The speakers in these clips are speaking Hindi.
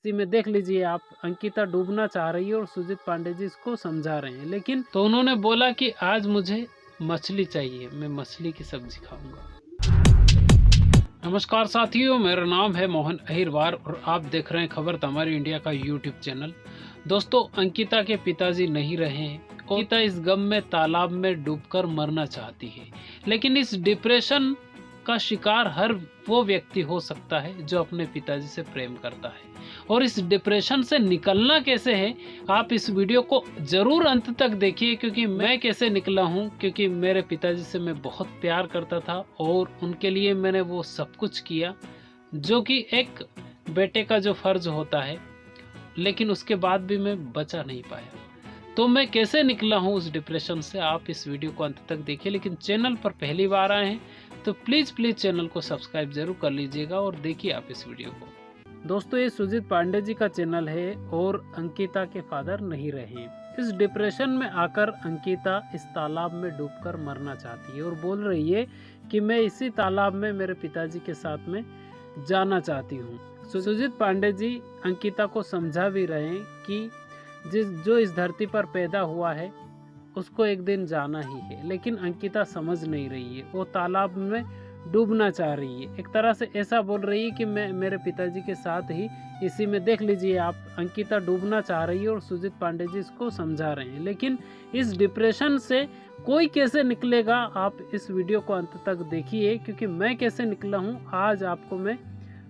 इसी में देख लीजिए आप, अंकिता डूबना चाह रही है और सुजीत पांडे जी इसको समझा रहे हैं। लेकिन तो उन्होंने बोला कि आज मुझे मछली चाहिए, मैं मछली की सब्जी खाऊंगा। नमस्कार साथियों, मेरा नाम है मोहन अहिरवार और आप देख रहे हैं खबर तमारी इंडिया का यूट्यूब चैनल। दोस्तों, अंकिता के पिताजी नहीं रहे हैं। अंकिता इस गम में तालाब में डूबकर मरना चाहती है, लेकिन इस डिप्रेशन का शिकार हर वो व्यक्ति हो सकता है जो अपने पिताजी से प्रेम करता है। और इस डिप्रेशन से निकलना कैसे है, आप इस वीडियो को जरूर अंत तक देखिए, क्योंकि मैं कैसे निकला हूँ। क्योंकि मेरे पिताजी से मैं बहुत प्यार करता था और उनके लिए मैंने वो सब कुछ किया जो कि एक बेटे का जो फर्ज होता है, लेकिन उसके बाद भी मैं बचा नहीं पाया। तो मैं कैसे निकला हूँ उस डिप्रेशन से, आप इस वीडियो को अंत तक देखिए। लेकिन चैनल पर पहली बार आए हैं तो प्लीज़ चैनल को सब्सक्राइब जरूर कर लीजिएगा और देखिए आप इस वीडियो को। दोस्तों, ये सुजीत पांडे जी का चैनल है और अंकिता के फादर नहीं रहे। इस डिप्रेशन में आकर अंकिता इस तालाब में डूबकर मरना चाहती है और बोल रही है कि मैं इसी तालाब में मेरे पिताजी के साथ में जाना चाहती हूँ। सुजीत पांडे जी अंकिता को समझा भी रहे हैं कि जो इस धरती पर पैदा हुआ है उसको एक दिन जाना ही है, लेकिन अंकिता समझ नहीं रही है। वो तालाब में डूबना चाह रही है। एक तरह से ऐसा बोल रही है कि मैं मेरे पिताजी के साथ ही इसी में देख लीजिए आप, अंकिता डूबना चाह रही है और सुजीत पांडे जी इसको समझा रहे हैं। लेकिन इस डिप्रेशन से कोई कैसे निकलेगा, आप इस वीडियो को अंत तक देखिए, क्योंकि मैं कैसे निकला हूँ आज आपको मैं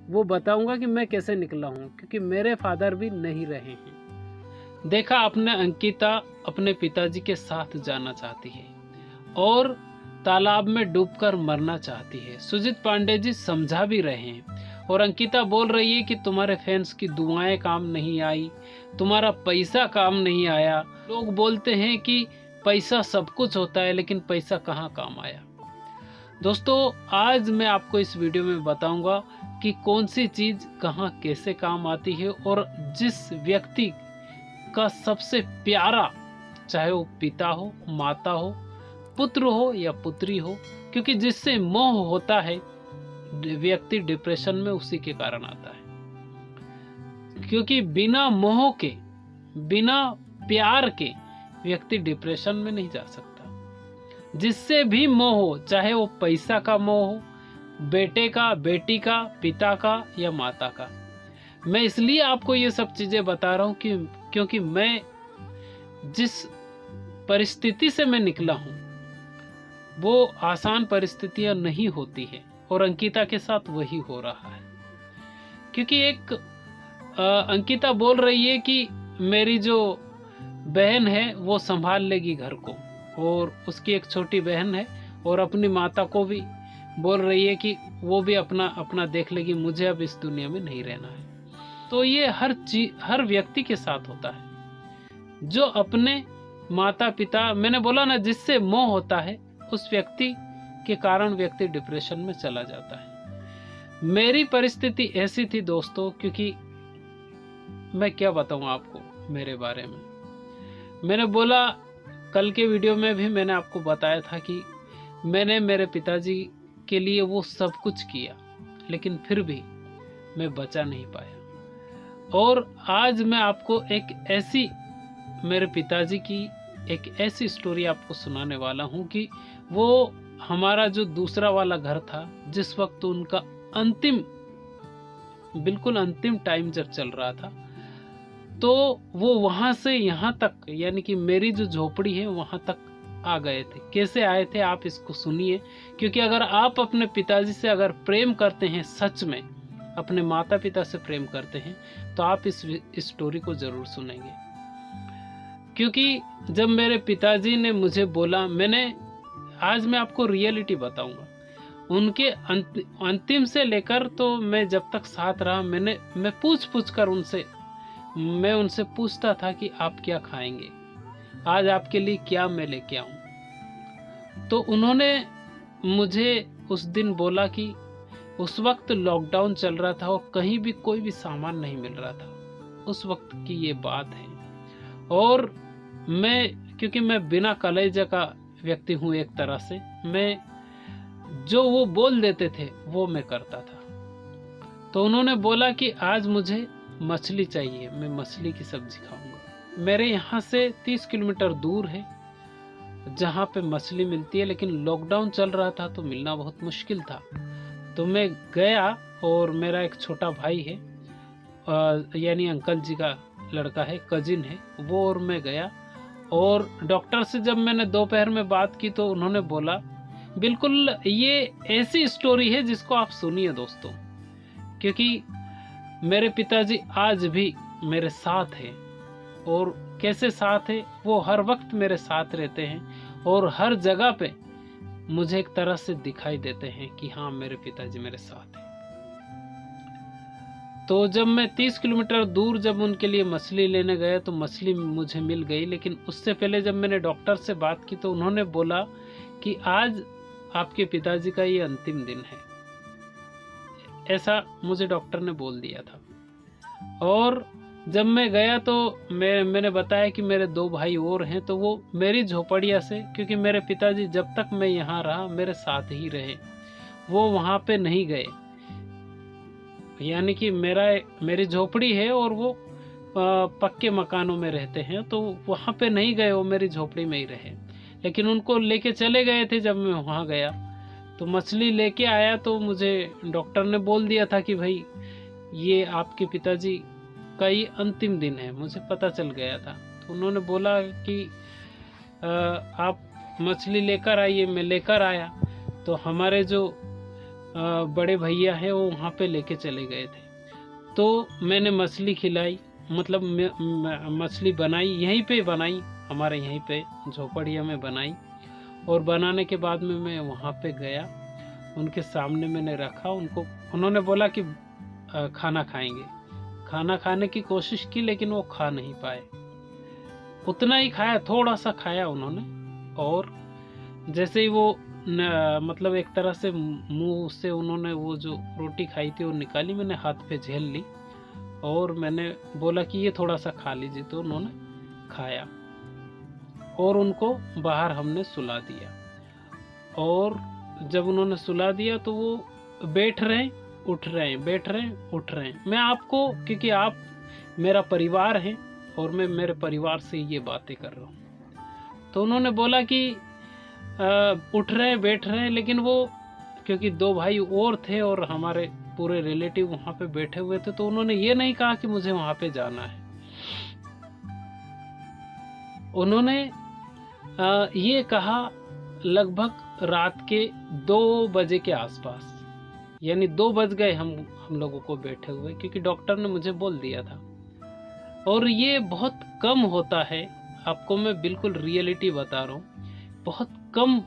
वो बताऊंगा कि मैं कैसे निकला हूँ, क्योंकि मेरे फादर भी नहीं रहे हैं। देखा आपने, अंकिता अपने पिताजी के साथ जाना चाहती है और तालाब में डूबकर मरना चाहती है। सुजीत पांडे जी समझा भी रहे हैं और अंकिता बोल रही है कि तुम्हारे फैंस की दुआएं काम नहीं आई, तुम्हारा पैसा काम नहीं आया। लोग बोलते हैं कि पैसा सब कुछ होता है, लेकिन पैसा कहाँ काम आया। दोस्तों, आज मैं आपको इस वीडियो में बताऊंगा कि कौन सी चीज कहाँ कैसे काम आती है और जिस व्यक्ति का सबसे प्यारा, चाहे वो पिता हो, माता हो, पुत्र हो या पुत्री हो, क्योंकि जिससे मोह होता है व्यक्ति डिप्रेशन में उसी के कारण आता है। क्योंकि बिना मोह के, बिना प्यार के व्यक्ति डिप्रेशन में नहीं जा सकता। जिससे भी मोह हो, चाहे वो पैसा का मोह हो, बेटे का, बेटी का, पिता का या माता का। मैं इसलिए आपको ये सब चीजें बता रहा हूँ क्योंकि मैं जिस परिस्थिति से मैं निकला हूँ वो आसान परिस्थितियां नहीं होती है और अंकिता के साथ वही हो रहा है। क्योंकि एक अंकिता बोल रही है कि मेरी जो बहन है वो संभाल लेगी घर को, और उसकी एक छोटी बहन है और अपनी माता को भी बोल रही है कि वो भी अपना अपना देख लेगी, मुझे अब इस दुनिया में नहीं रहना है। तो ये हर व्यक्ति के साथ होता है। जो अपने माता पिता, मैंने बोला ना, जिससे मोह होता है उस व्यक्ति के कारण व्यक्ति डिप्रेशन में चला जाता है। मेरी परिस्थिति ऐसी थी दोस्तों, क्योंकि मैं क्या बताऊं आपको मेरे बारे में। मैंने बोला कल के वीडियो में भी, मैंने आपको बताया था कि मैंने मेरे पिताजी के लिए वो सब कुछ किया, लेकिन फिर भी मैं बचा नहीं पाया। और आज मैं आपको एक ऐसी, मेरे पिताजी की एक ऐसी स्टोरी आपको सुनाने वाला हूं कि वो हमारा जो दूसरा वाला घर था, जिस वक्त उनका बिल्कुल अंतिम टाइम जब चल रहा था, तो वो वहां से यहाँ तक, यानी कि मेरी जो झोपड़ी है वहां तक आ गए थे। कैसे आए थे आप इसको सुनिए, क्योंकि अगर आप अपने पिताजी से अगर प्रेम करते हैं, सच में अपने माता पिता से प्रेम करते हैं, तो आप इस स्टोरी को जरूर सुनेंगे। क्योंकि जब मेरे पिताजी ने मुझे बोला, आज मैं आपको रियलिटी बताऊंगा, उनके अंतिम से लेकर तो मैं जब तक साथ रहा, मैं पूछ कर मैं उनसे पूछता था कि आप क्या खाएंगे, आज आपके लिए क्या मैं लेके आऊं। तो उन्होंने मुझे उस दिन बोला कि उस वक्त लॉकडाउन चल रहा था और कहीं भी कोई भी सामान नहीं मिल रहा था। उस वक्त की ये बात है। और क्योंकि मैं बिना कलेजे का व्यक्ति हूँ, एक तरह से मैं जो वो बोल देते थे वो मैं करता था। तो उन्होंने बोला कि आज मुझे मछली चाहिए, मैं मछली की सब्जी खाऊंगा। मेरे यहाँ से 30 किलोमीटर दूर है जहाँ पे मछली मिलती है, लेकिन लॉकडाउन चल रहा था तो मिलना बहुत मुश्किल था। तो मैं गया और मेरा एक छोटा भाई है, यानी अंकल जी का लड़का है, कजिन है, वो और मैं गया। और डॉक्टर से जब मैंने दोपहर में बात की तो उन्होंने बोला, बिल्कुल ये ऐसी स्टोरी है जिसको आप सुनिए दोस्तों, क्योंकि मेरे पिताजी आज भी मेरे साथ हैं। और कैसे साथ है, वो हर वक्त मेरे साथ रहते हैं और हर जगह पे मुझे एक तरह से दिखाई देते हैं कि हाँ, मेरे पिताजी मेरे साथ हैं। तो जब मैं 30 किलोमीटर दूर जब उनके लिए मछली लेने गया तो मछली मुझे मिल गई, लेकिन उससे पहले जब मैंने डॉक्टर से बात की तो उन्होंने बोला कि आज आपके पिताजी का ये अंतिम दिन है, ऐसा मुझे डॉक्टर ने बोल दिया था। और जब मैं गया तो मैंने बताया कि मेरे 2 भाई और हैं, तो वो मेरी झोपड़िया से, क्योंकि मेरे पिताजी जब तक मैं यहाँ रहा मेरे साथ ही रहे, वो वहाँ पे नहीं गए। यानी कि मेरी झोपड़ी है और वो पक्के मकानों में रहते हैं, तो वहाँ पे नहीं गए, वो मेरी झोपड़ी में ही रहे। लेकिन उनको लेके चले गए थे जब मैं वहाँ गया। तो मछली लेके आया तो मुझे डॉक्टर ने बोल दिया था कि भाई ये आपके पिताजी का ये अंतिम दिन है, मुझे पता चल गया था। तो उन्होंने बोला कि आप मछली लेकर आइए। मैं लेकर आया तो हमारे जो बड़े भैया हैं वो वहाँ पे लेके चले गए थे। तो मैंने मछली खिलाई, मतलब मछली बनाई, यहीं पे बनाई, हमारे यहीं पे झोपड़िया में बनाई। और बनाने के बाद में मैं वहाँ पे गया, उनके सामने मैंने रखा उनको। उन्होंने बोला कि खाना खाएंगे। खाना खाने की कोशिश की लेकिन वो खा नहीं पाए, उतना ही खाया, थोड़ा सा खाया उन्होंने। और जैसे ही वो मतलब एक तरह से मुंह से उन्होंने वो जो रोटी खाई थी वो निकाली, मैंने हाथ पे झेल ली और मैंने बोला कि ये थोड़ा सा खा लीजिए। तो उन्होंने खाया और उनको बाहर हमने सुला दिया। और जब उन्होंने सुला दिया तो वो बैठ रहे, उठ रहे हैं, बैठ रहे हैं, उठ रहे हैं। मैं आपको, क्योंकि आप मेरा परिवार हैं और मैं मेरे परिवार से ये बातें कर रहा हूँ। तो उन्होंने बोला कि उठ रहे हैं, बैठ रहे हैं, लेकिन वो क्योंकि 2 भाई और थे और हमारे पूरे रिलेटिव वहाँ पे बैठे हुए थे, तो उन्होंने ये नहीं कहा कि मुझे वहाँ पे जाना है। उन्होंने ये कहा लगभग रात के 2 बजे के आसपास, यानी 2 बज गए हम लोगों को बैठे हुए, क्योंकि डॉक्टर ने मुझे बोल दिया था। और ये बहुत कम होता है, आपको मैं बिल्कुल रियलिटी बता रहा हूँ, बहुत कम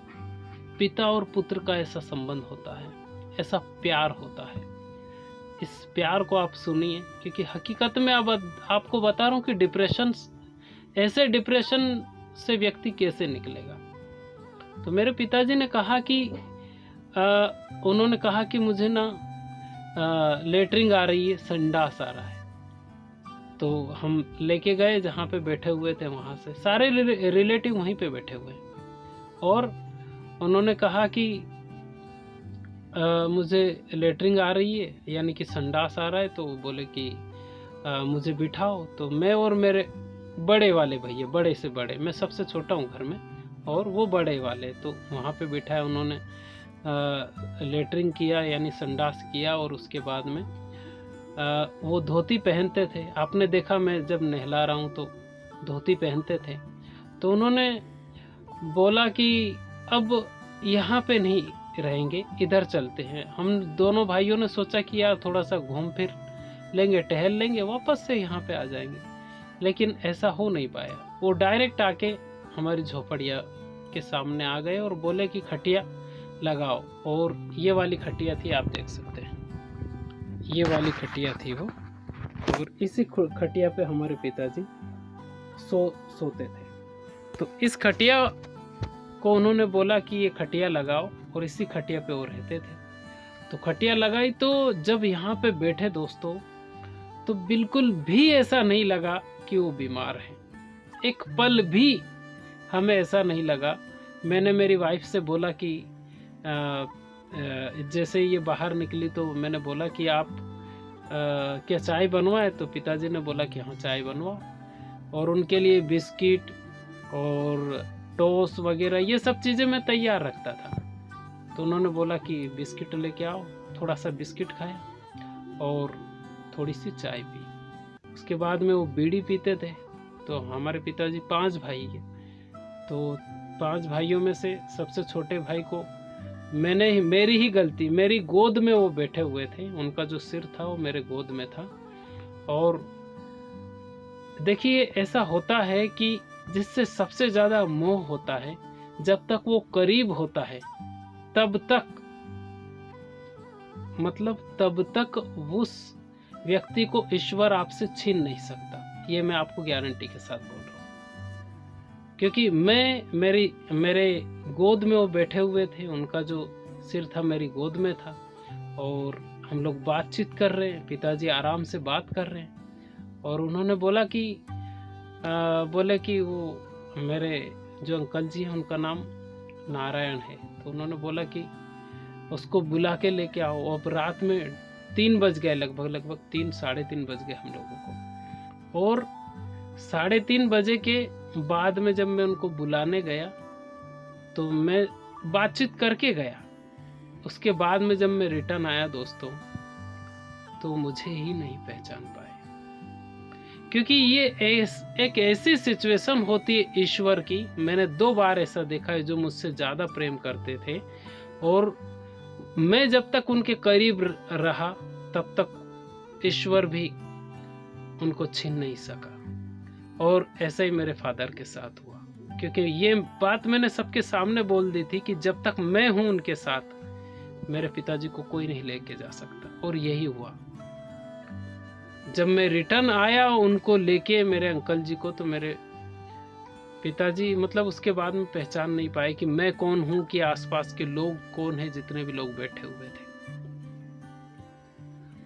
पिता और पुत्र का ऐसा संबंध होता है, ऐसा प्यार होता है। इस प्यार को आप सुनिए, क्योंकि हकीकत में अब आपको बता रहा हूँ कि डिप्रेशन, ऐसे डिप्रेशन से व्यक्ति कैसे निकलेगा। तो मेरे पिताजी ने कहा कि उन्होंने कहा कि मुझे ना लेटरिंग आ रही है, संडास आ रहा है। तो हम लेके गए जहाँ पे बैठे हुए थे, वहाँ से सारे रिलेटिव वहीं पे बैठे हुए हैं। और उन्होंने कहा कि मुझे लेटरिंग आ रही है, यानी कि संडास आ रहा है। तो बोले कि मुझे बिठाओ। तो मैं और मेरे बड़े वाले भैया, बड़े से बड़े, मैं सबसे छोटा हूँ घर में और वो बड़े वाले, तो वहाँ पे बिठाया। उन्होंने लेटरिंग किया, यानी संडास किया। और उसके बाद में वो धोती पहनते थे, आपने देखा मैं जब नहला रहा हूँ तो धोती पहनते थे। तो उन्होंने बोला कि अब यहाँ पे नहीं रहेंगे, इधर चलते हैं। हम दोनों भाइयों ने सोचा कि यार थोड़ा सा घूम फिर लेंगे, टहल लेंगे, वापस से यहाँ पे आ जाएंगे। लेकिन ऐसा हो नहीं पाया। वो डायरेक्ट आके हमारी झोपड़िया के सामने आ गए और बोले कि खटिया लगाओ। और ये वाली खटिया थी, आप देख सकते हैं, ये वाली खटिया थी वो। और इसी खटिया पे हमारे पिताजी सोते थे। तो इस खटिया को उन्होंने बोला कि ये खटिया लगाओ, और इसी खटिया पे वो रहते थे। तो खटिया लगाई, तो जब यहाँ पे बैठे दोस्तों, तो बिल्कुल भी ऐसा नहीं लगा कि वो बीमार है। एक पल भी हमें ऐसा नहीं लगा। मैंने मेरी वाइफ से बोला कि जैसे ये बाहर निकली तो मैंने बोला कि आप क्या चाय बनवाए? तो पिताजी ने बोला कि हाँ चाय बनवाओ, और उनके लिए बिस्किट और टोस्ट वगैरह ये सब चीज़ें मैं तैयार रखता था। तो उन्होंने बोला कि बिस्किट लेके आओ, थोड़ा सा बिस्किट खाया और थोड़ी सी चाय पी। उसके बाद में वो बीड़ी पीते थे। तो हमारे पिताजी 5 भाई हैं, तो 5 भाइयों में से सबसे छोटे भाई को मेरी ही गलती, मेरी गोद में वो बैठे हुए थे, उनका जो सिर था वो मेरे गोद में था। और देखिए ऐसा होता है कि जिससे सबसे ज़्यादा मोह होता है, जब तक वो करीब होता है तब तक उस व्यक्ति को ईश्वर आपसे छीन नहीं सकता। ये मैं आपको गारंटी के साथ बोल रहा हूँ, क्योंकि मेरे गोद में वो बैठे हुए थे, उनका जो सिर था मेरी गोद में था, और हम लोग बातचीत कर रहे हैं, पिताजी आराम से बात कर रहे हैं। और उन्होंने बोला कि बोले कि वो मेरे जो अंकल जी हैं उनका नाम नारायण है, तो उन्होंने बोला कि उसको बुला के लेके आओ। अब रात में 3 बज गए, लगभग 3 साढ़े 3 बज गए हम लोगों को। और 3:30 बजे के बाद में जब मैं उनको बुलाने गया तो मैं बातचीत करके गया। उसके बाद में जब मैं रिटर्न आया दोस्तों, तो मुझे ही नहीं पहचान पाए, क्योंकि ये एक ऐसी सिचुएशन होती है ईश्वर की। मैंने 2 बार ऐसा देखा है जो मुझसे ज़्यादा प्रेम करते थे, और मैं जब तक उनके करीब रहा तब तक ईश्वर भी उनको छीन नहीं सका। और ऐसा ही मेरे फादर के साथ हुआ, क्योंकि ये बात मैंने सबके सामने बोल दी थी कि जब तक मैं हूं उनके साथ मेरे पिताजी को कोई नहीं लेके जा सकता। और यही हुआ। जब मैं रिटर्न आया उनको लेके, मेरे अंकल जी को, तो मेरे पिताजी उसके बाद में पहचान नहीं पाए कि मैं कौन हूं, कि आसपास के लोग कौन हैं, जितने भी लोग बैठे हुए थे।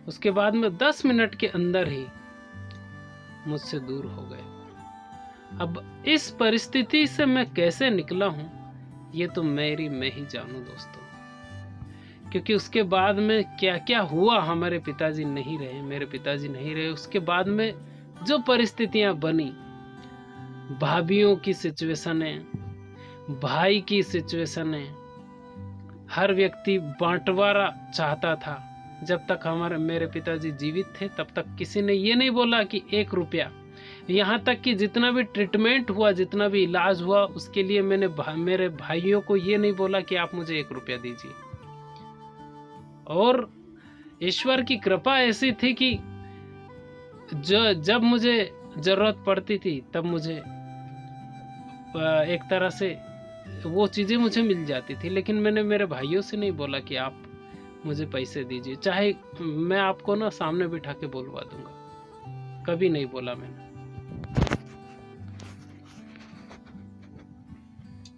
उसके बाद में 10 मिनट के अंदर ही मुझसे दूर हो गए। अब इस परिस्थिति से मैं कैसे निकला हूं, ये तो मैं ही जानूं दोस्तों, क्योंकि उसके बाद में क्या क्या हुआ। हमारे पिताजी नहीं रहे, मेरे पिताजी नहीं रहे। उसके बाद में जो परिस्थितियां बनी, भाभीयों की सिचुएशन है, भाई की सिचुएशन है, हर व्यक्ति बांटवारा चाहता था। जब तक मेरे पिताजी जीवित थे तब तक किसी ने ये नहीं बोला कि 1 रुपया। यहाँ तक कि जितना भी ट्रीटमेंट हुआ, जितना भी इलाज हुआ, उसके लिए मैंने मेरे भाइयों को ये नहीं बोला कि आप मुझे 1 रुपया दीजिए। और ईश्वर की कृपा ऐसी थी कि जब मुझे जरूरत पड़ती थी तब मुझे एक तरह से वो चीज़ें मुझे मिल जाती थी। लेकिन मैंने मेरे भाइयों से नहीं बोला कि आप मुझे पैसे दीजिए, चाहे मैं आपको ना सामने बिठा के बोलवा दूंगा। कभी नहीं बोला मैंने,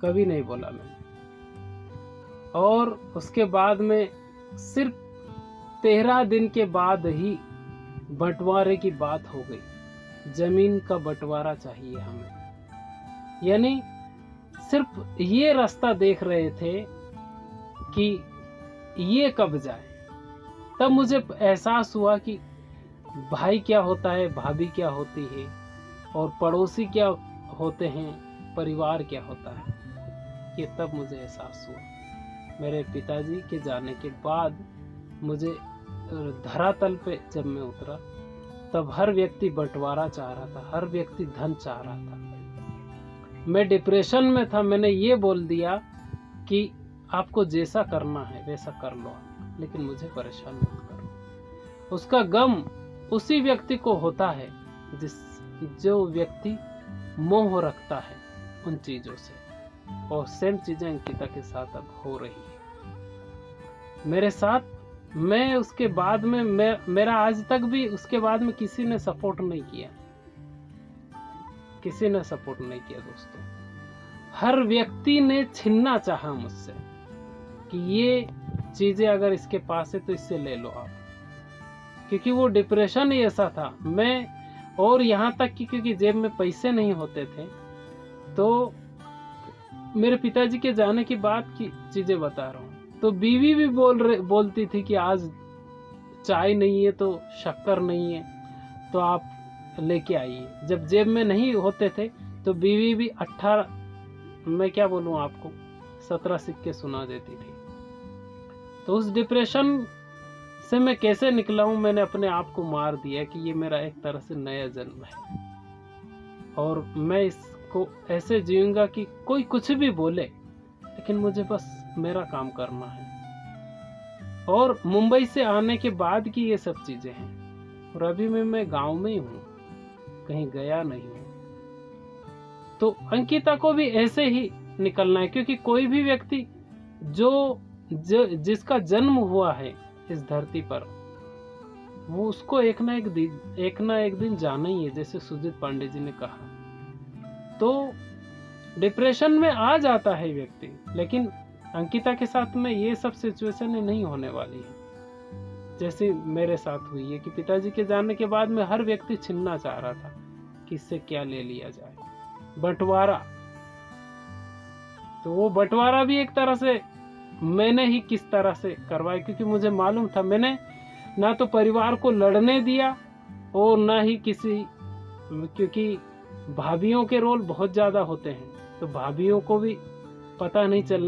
कभी नहीं बोला मैंने। और उसके बाद में सिर्फ 13 दिन के बाद ही बंटवारे की बात हो गई। जमीन का बंटवारा चाहिए हमें, यानी सिर्फ ये रास्ता देख रहे थे कि ये कब जाए। तब मुझे एहसास हुआ कि भाई क्या होता है, भाभी क्या होती है, और पड़ोसी क्या होते हैं, परिवार क्या होता है। ये तब मुझे एहसास हुआ मेरे पिताजी के जाने के बाद। मुझे धरातल पे जब मैं उतरा तब हर व्यक्ति बंटवारा चाह रहा था, हर व्यक्ति धन चाह रहा था। मैं डिप्रेशन में था। मैंने ये बोल दिया कि आपको जैसा करना है वैसा कर लो, लेकिन मुझे परेशान मत करो। उसका गम उसी व्यक्ति को होता है जो व्यक्ति मोह रखता है उन चीजों से। और सेम चीजें अंकिता के साथ अब हो रही है मेरे साथ। मैं उसके बाद में मेरा आज तक भी उसके बाद में किसी ने सपोर्ट नहीं किया, किसी ने सपोर्ट नहीं किया दोस्तों। हर व्यक्ति ने छीनना चाहा मुझसे कि ये चीजें अगर इसके पास है तो इससे ले लो आप, क्योंकि वो डिप्रेशन ही ऐसा था। मैं और यहाँ तक कि क्योंकि जेब में पैसे नहीं होते थे, तो मेरे पिताजी के जाने की बात की चीजें बता रहा हूँ। तो बीवी भी बोलती थी कि आज चाय नहीं है तो शक्कर नहीं है तो आप लेके आइए। जब जेब में नहीं होते थे तो बीवी भी 18, मैं क्या बोलूँ आपको, 17 सिक्के सुना देती थी। तो उस डिप्रेशन से मैं कैसे निकला हूँ, मैंने अपने आप को मार दिया कि ये मेरा एक तरह से नया जन्म है और मैं इसको ऐसे जीऊंगा कि कोई कुछ भी बोले लेकिन मुझे बस मेरा काम करना है। और मुंबई से आने के बाद की ये सब चीजें हैं और अभी मैं गांव में ही हूँ, कहीं गया नहीं हूँ। तो अंकिता को भी ऐसे ही निकलना है, क्योंकि कोई भी व्यक्ति जिसका जन्म हुआ है इस धरती पर, वो उसको एक ना एक दिन जाना ही है, जैसे सुजीत पांडे जी ने कहा। तो डिप्रेशन में आ जाता है व्यक्ति, लेकिन अंकिता के साथ में ये सब सिचुएशन नहीं होने वाली है जैसे मेरे साथ हुई है कि पिताजी के जाने के बाद में हर व्यक्ति छीनना चाह रहा था कि इससे क्या ले लिया जाए, बंटवारा। तो वो बंटवारा भी एक तरह से मैंने ही किस तरह से करवाया, क्योंकि मुझे मालूम था, मैंने ना तो परिवार को लड़ने दिया और ना ही किसी, क्योंकि भाभियों के रोल बहुत ज्यादा होते हैं तो भाभियों को भी पता नहीं चल,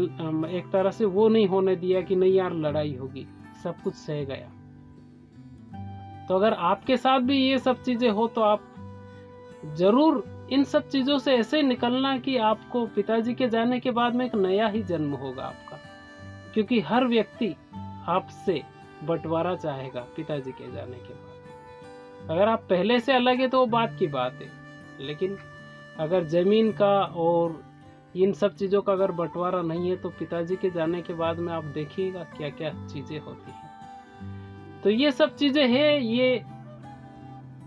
एक तरह से वो नहीं होने दिया कि नहीं यार लड़ाई होगी, सब कुछ सह गया। तो अगर आपके साथ भी ये सब चीजें हो तो आप जरूर इन सब चीजों से ऐसे निकलना कि आपको पिताजी के जाने के बाद में एक नया ही जन्म होगा आपका, क्योंकि हर व्यक्ति आपसे बंटवारा चाहेगा पिताजी के जाने के बाद। अगर आप पहले से अलग है तो वो बात की बात है, लेकिन अगर जमीन का और इन सब चीजों का अगर बंटवारा नहीं है तो पिताजी के जाने के बाद में आप देखिएगा क्या क्या चीजें होती हैं। तो ये सब चीजें हैं, ये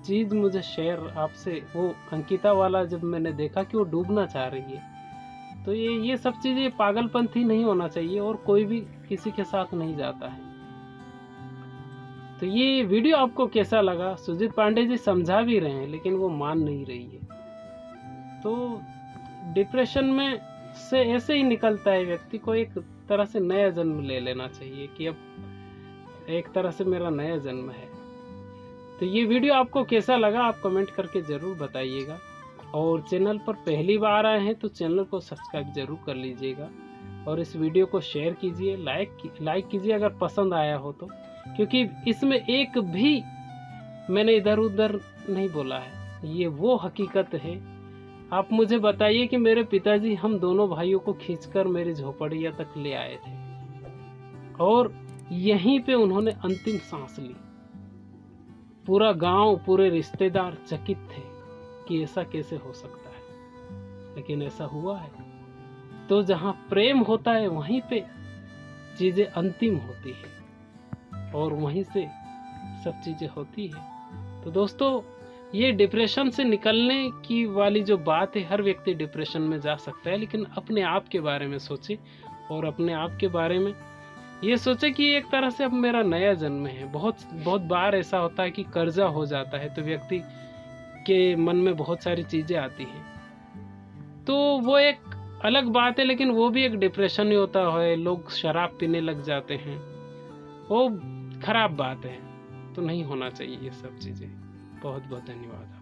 चीज मुझे शेयर आपसे, वो अंकिता वाला जब मैंने देखा कि वो डूबना चाह रही है, तो ये सब चीजें पागलपंथी नहीं होना चाहिए और कोई भी किसी के साथ नहीं जाता है। तो ये वीडियो आपको कैसा लगा? सुजीत पांडे जी समझा भी रहे हैं लेकिन वो मान नहीं रही है। तो डिप्रेशन में से ऐसे ही निकलता है व्यक्ति को, एक तरह से नया जन्म ले लेना चाहिए कि अब एक तरह से मेरा नया जन्म है। तो ये वीडियो आपको कैसा लगा आप कमेंट करके जरूर बताइएगा, और चैनल पर पहली बार आए हैं तो चैनल को सब्सक्राइब जरूर कर लीजिएगा और इस वीडियो को शेयर कीजिए, लाइक कीजिए अगर पसंद आया हो तो, क्योंकि इसमें एक भी मैंने इधर उधर नहीं बोला है, ये वो हकीकत है। आप मुझे बताइए कि मेरे पिताजी हम दोनों भाइयों को खींचकर मेरी झोपड़िया तक ले आए थे और यहीं पे उन्होंने अंतिम सांस ली। पूरा गांव, पूरे रिश्तेदार चकित थे कि ऐसा कैसे हो सकता है, लेकिन ऐसा हुआ है। तो जहां प्रेम होता है वहीं पे चीजें अंतिम होती है और वहीं से सब चीजें होती है। तो दोस्तों, ये डिप्रेशन से निकलने की वाली जो बात है, हर व्यक्ति डिप्रेशन में जा सकता है, लेकिन अपने आप के बारे में सोचे और अपने आप के बारे में ये सोचे कि एक तरह से अब मेरा नया जन्म है। बहुत बार ऐसा होता है कि कर्जा हो जाता है तो व्यक्ति के मन में बहुत सारी चीजें आती हैं, तो वो एक अलग बात है, लेकिन वो भी एक डिप्रेशन ही होता है। लोग शराब पीने लग जाते हैं, वो खराब बात है, तो नहीं होना चाहिए ये सब चीजें। बहुत बहुत धन्यवाद।